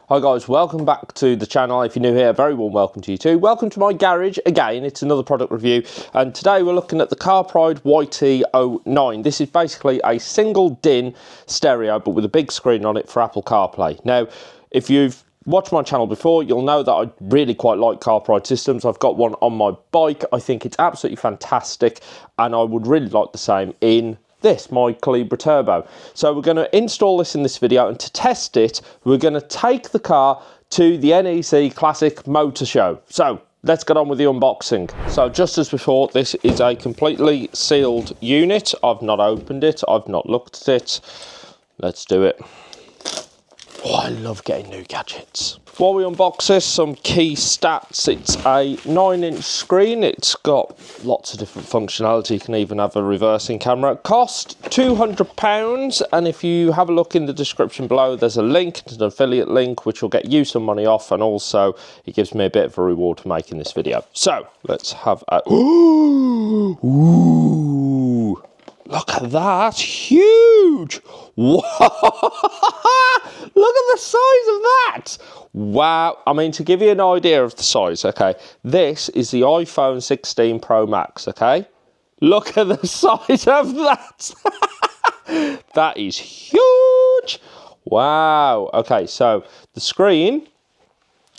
Hi guys, welcome back to the channel. If you're new here, very warm welcome to you too. Welcome to my garage again. It's another product review, and today we're looking at the Carpuride YT09. This is basically a single DIN stereo but with a big screen on it for Apple CarPlay. Now, if you've watched my channel before, you'll know that I really quite like Carpuride systems. I've got one on my bike. I think it's absolutely fantastic, and I would really like the same in this, my Calibra Turbo. So we're going to install this in this video, and to test it, we're going to take the car to the NEC Classic Motor Show. So let's get on with the unboxing. So just as before, this is a completely sealed unit. I've not opened it, I've not looked at it. Let's do it. Oh, I love getting new gadgets. While we unbox this, some key stats. It's a 9-inch screen. It's got lots of different functionality. You can even have a reversing camera. It cost £200, and if you have a look in the description below, there's a link, an affiliate link, which will get you some money off, and also it gives me a bit of a reward for making this video. So let's have a... Ooh! Look at that, huge! Wow! Look at the size of that! Wow, I mean, to give you an idea of the size, okay, this is the iPhone 16 Pro Max, okay? Look at the size of that! That is huge! Wow, okay, so the screen,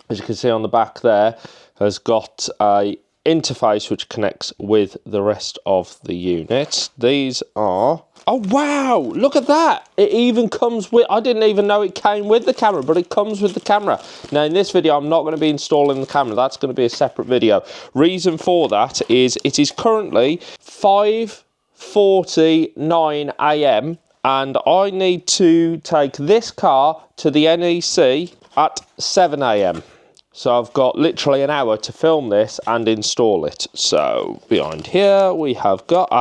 as you can see on the back there, has got a interface which connects with the rest of the unit. These are... Oh wow, look at that. It even comes with... I didn't even know it came with the camera, but it comes with the camera. Now in this video, I'm not going to be installing the camera. That's going to be a separate video. Reason for that is it is currently 5:49 AM and I need to take this car to the NEC at 7 AM. So I've got literally an hour to film this and install it. So behind here we have got,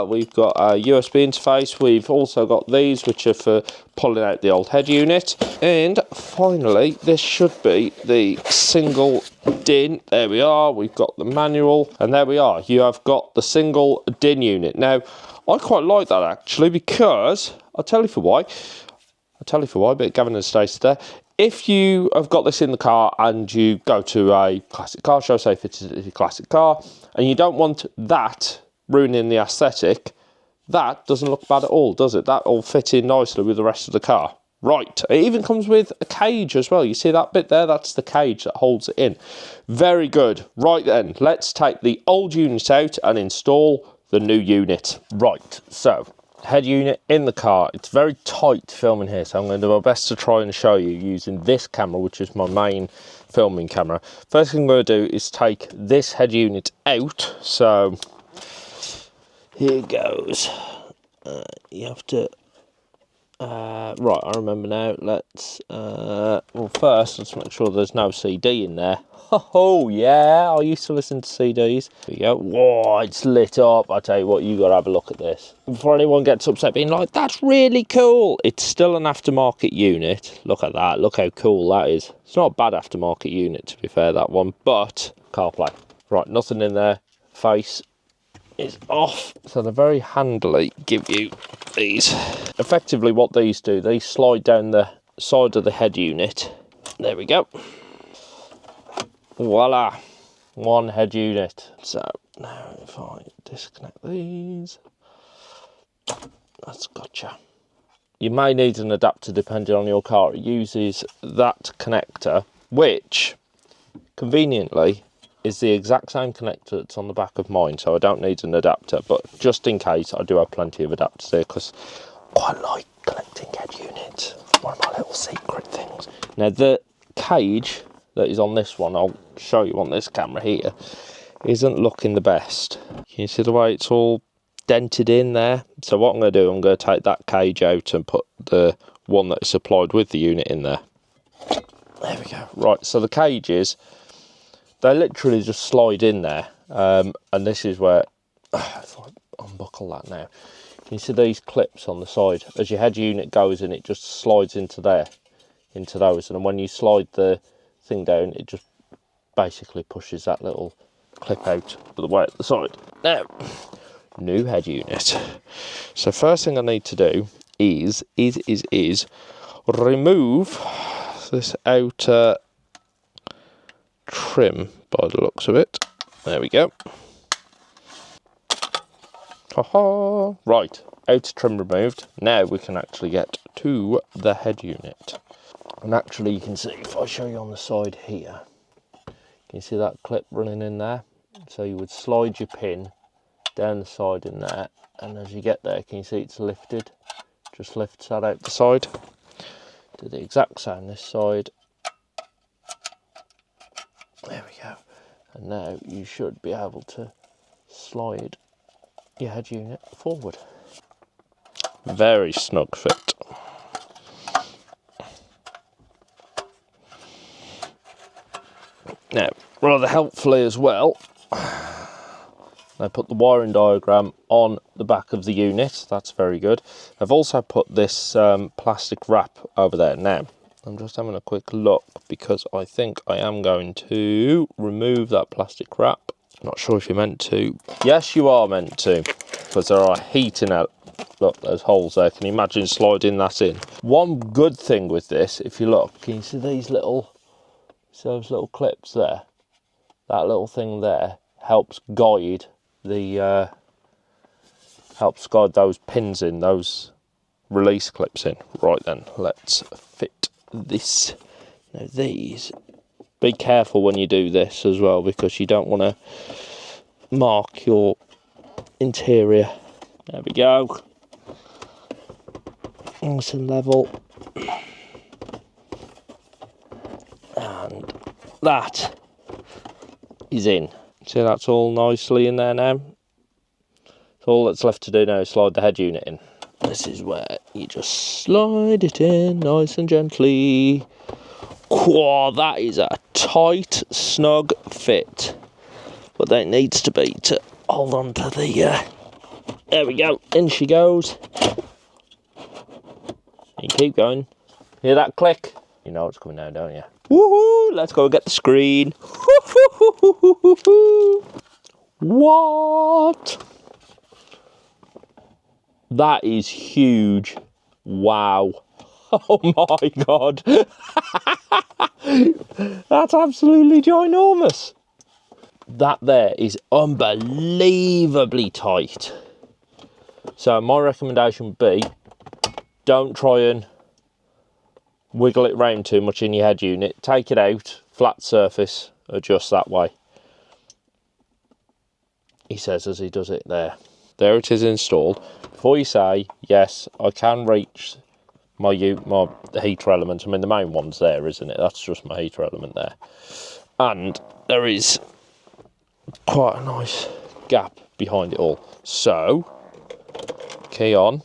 we've got a USB interface. We've also got these, which are for pulling out the old head unit. And finally, this should be the single DIN. There we are, we've got the manual, and there we are. You have got the single DIN unit. Now, I quite like that actually, because, I'll tell you for why, but Gavin and Stacey there. If you have got this in the car and you go to a classic car show, say if it's a classic car, and you don't want that ruining the aesthetic, that doesn't look bad at all, does it? That all fit in nicely with the rest of the car. Right, it even comes with a cage as well. You see that bit there? That's the cage that holds it in. Very good. Right then, let's take the old unit out and install the new unit. Right, so... head unit in the car. It's very tight filming here, so I'm going to do my best to try and show you using this camera, which is my main filming camera. First thing I'm going to do is take this head unit out. So here goes. You have to right, I remember now. Let's well, first let's make sure there's no CD in there. Oh yeah, I used to listen to CDs. There you go. Whoa, it's lit up. I tell you what, you got to have a look at this before anyone gets upset being like, that's really cool. It's still an aftermarket unit. Look at that, look how cool that is. It's not a bad aftermarket unit, to be fair, that one, but CarPlay. Right, nothing in there. Face is off. So they very handily give you these. Effectively what these do, they slide down the side of the head unit. There we go. Voila, one head unit. So now if I disconnect these, that's gotcha. You may need an adapter depending on your car. It uses that connector, which conveniently is the exact same connector that's on the back of mine, so I don't need an adapter, but just in case, I do have plenty of adapters here because I quite like collecting head units. One of my little secret things. Now the cage that is on this one, I'll show you on this camera here, isn't looking the best. Can you see the way it's all dented in there? So what I'm going to do, I'm going to take that cage out and put the one that is supplied with the unit in there. There we go. Right, so the cages, they literally just slide in there, and this is where, if I unbuckle that now, can you see these clips on the side? As your head unit goes in, it just slides into there, into those, and when you slide the thing down, it just basically pushes that little clip out of the way at the side. Now, new head unit. So first thing I need to do is remove this outer trim by the looks of it. There we go. Ha-ha. Right, outer trim removed. Now we can actually get to the head unit. And actually you can see, if I show you on the side here, can you see that clip running in there? So you would slide your pin down the side in there, and as you get there, can you see it's lifted? Just lifts that out the side. Do the exact same this side. There we go. And now you should be able to slide your head unit forward. Very snug fit. Now, rather helpfully as well, I put the wiring diagram on the back of the unit. That's very good. I've also put this plastic wrap over there. Now, I'm just having a quick look because I think I am going to remove that plastic wrap. Not sure if you're meant to. Yes, you are meant to, because there are heating out. Look, there's holes there. Can you imagine sliding that in? One good thing with this, if you look, can you see these little, those little clips there? That little thing there helps guide the those pins in, those release clips in. Right then, let's fit this. Now these, be careful when you do this as well, because you don't want to mark your interior. There we go. Nice and level. And that is in. See, that's all nicely in there now. So all that's left to do now is slide the head unit in. This is where you just slide it in nice and gently. Whoa, that is a tight, snug fit. But that needs to be to hold on to the... there we go, in she goes. You keep going. Hear that click? You know it's coming down, don't you? Woohoo! Let's go get the screen. What? That is huge. Wow. Oh my God. That's absolutely ginormous. That there is unbelievably tight. So my recommendation would be, don't try and wiggle it round too much in your head unit. Take it out, flat surface, adjust that way. He says as he does it there. There it is installed. Before you say, yes, I can reach my heater element. I mean, the main one's there, isn't it? That's just my heater element there. And there is quite a nice gap behind it all. So, key on.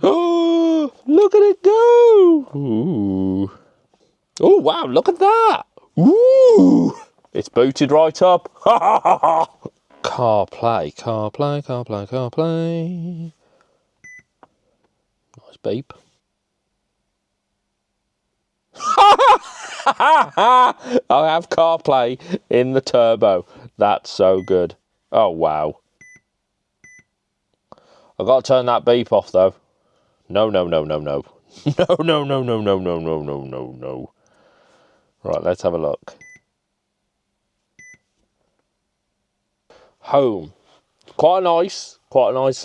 Oh, look at it go! Ooh. Oh, wow, look at that! Ooh! It's booted right up. Ha ha ha ha! CarPlay, CarPlay, CarPlay, CarPlay. Nice beep. I have CarPlay in the turbo. That's so good. Oh, wow. I've got to turn that beep off, though. No, no, no, no, no. No, no, no, no, no, no, no, no, no, no. Right, let's have a look. Home. Quite a nice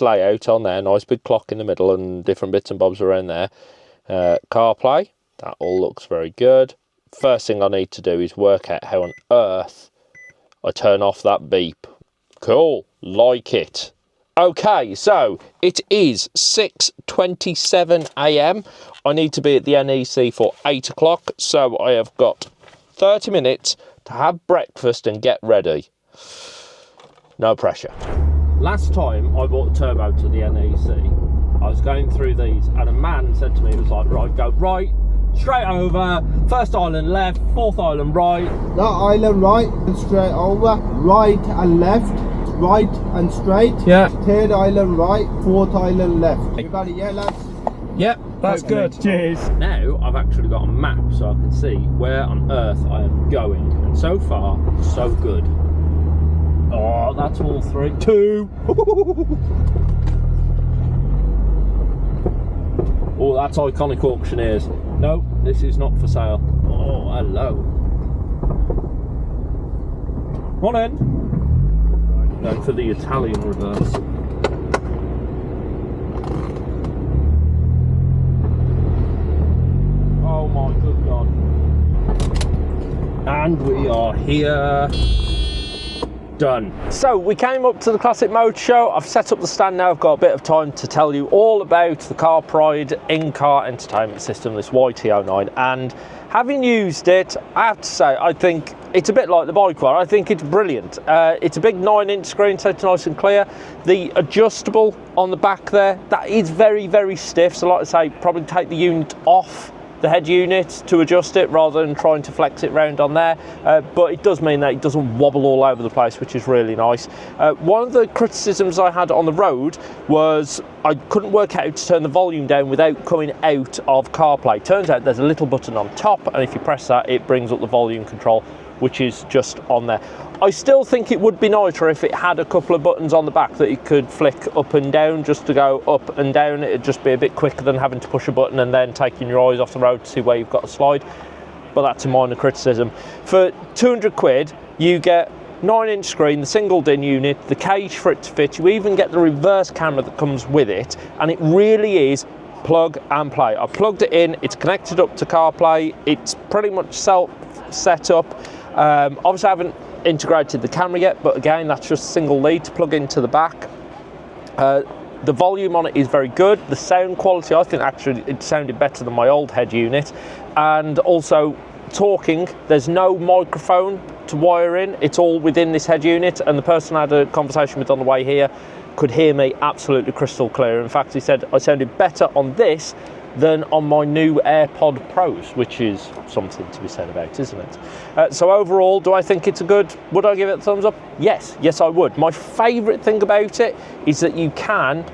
layout on there. Nice big clock in the middle and different bits and bobs around there. CarPlay. That all looks very good. First thing I need to do is work out how on earth I turn off that beep. Cool. Like it. Okay, so it is 6:27 AM. I need to be at the NEC for 8 o'clock, so I have got 30 minutes to have breakfast and get ready. No pressure. Last time I brought the turbo to the NEC, I was going through these and a man said to me, it was like, right, go right, straight over, first island left, fourth island right. That island right and straight over, right and left. Right and straight. Yeah. Third island right, fourth island left. You got it, yeah, lads? Yep, that's good. Cheers. Now I've actually got a map so I can see where on earth I am going. And so far, so good. Oh, that's all three. 2. Oh, that's iconic auctioneers. No, this is not for sale. Oh, hello. Morning. Going for the Italian reverse. Oh my good God. And we are here. Done. So we came up to the Classic Motor Show. I've set up the stand now. I've got a bit of time to tell you all about the Carpuride in-car entertainment system, this YT09. And having used it, I have to say, I think it's a bit like the bike one. I think it's brilliant. It's a big 9-inch screen, so it's nice and clear. The adjustable on the back there, that is very, very stiff. So like I say, probably take the unit off the head unit to adjust it rather than trying to flex it round on there, but it does mean that it doesn't wobble all over the place, which is really nice. One of the criticisms I had on the road was I couldn't work out how to turn the volume down without coming out of CarPlay. Turns out there's a little button on top, and if you press that, it brings up the volume control, which is just on there. I still think it would be nicer if it had a couple of buttons on the back that you could flick up and down just to go up and down. It'd just be a bit quicker than having to push a button and then taking your eyes off the road to see where you've got to slide. But that's a minor criticism. For 200 quid, you get 9-inch screen, the single DIN unit, the cage for it to fit. You even get the reverse camera that comes with it, and it really is plug and play. I plugged it in, it's connected up to CarPlay, it's pretty much set up. Obviously I haven't integrated the camera yet, but again, that's just a single lead to plug into the back. The volume on it is very good. The sound quality, I think actually it sounded better than my old head unit. And also talking, there's no microphone to wire in, it's all within this head unit, and the person I had a conversation with on the way here could hear me absolutely crystal clear. In fact, he said I sounded better on this than on my new AirPod Pros, which is something to be said about, isn't it? So overall, do I think it's would I give it a thumbs up? Yes, I would. My favourite thing about it is that you can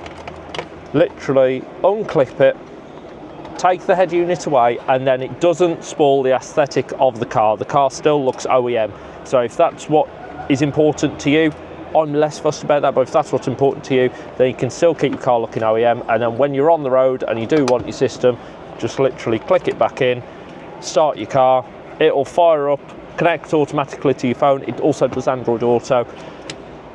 literally unclip it, take the head unit away, and then it doesn't spoil the aesthetic of the car. The car still looks OEM. So if that's what is important to you, I'm less fussed about that, but if that's what's important to you, then you can still keep your car looking OEM, and then when you're on the road and you do want your system, just literally click it back in, start your car, it'll fire up, connect automatically to your phone. It also does Android Auto.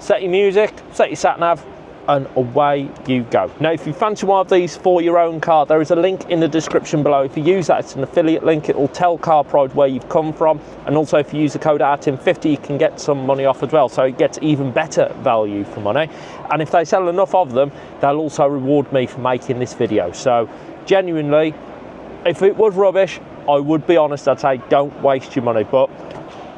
Set your music, set your sat-nav, and away you go. Now, if you fancy one of these for your own car, there is a link in the description below. If you use that, it's an affiliate link. It will tell Carpuride where you've come from, and also if you use the code ARTIM50, you can get some money off as well, so it gets even better value for money. And if they sell enough of them, they'll also reward me for making this video. So genuinely, if it was rubbish, I would be honest, I'd say don't waste your money, but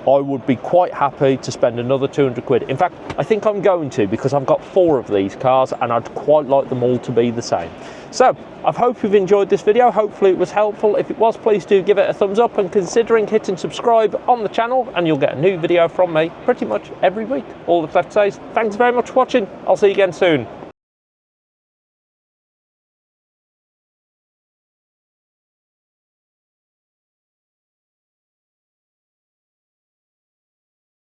I would be quite happy to spend another 200 quid. In fact, I think I'm going to, because I've got 4 of these cars and I'd quite like them all to be the same. So, I hope you've enjoyed this video. Hopefully it was helpful. If it was, please do give it a thumbs up, and considering hitting subscribe on the channel, and you'll get a new video from me pretty much every week. All that's left to say is thanks very much for watching. I'll see you again soon.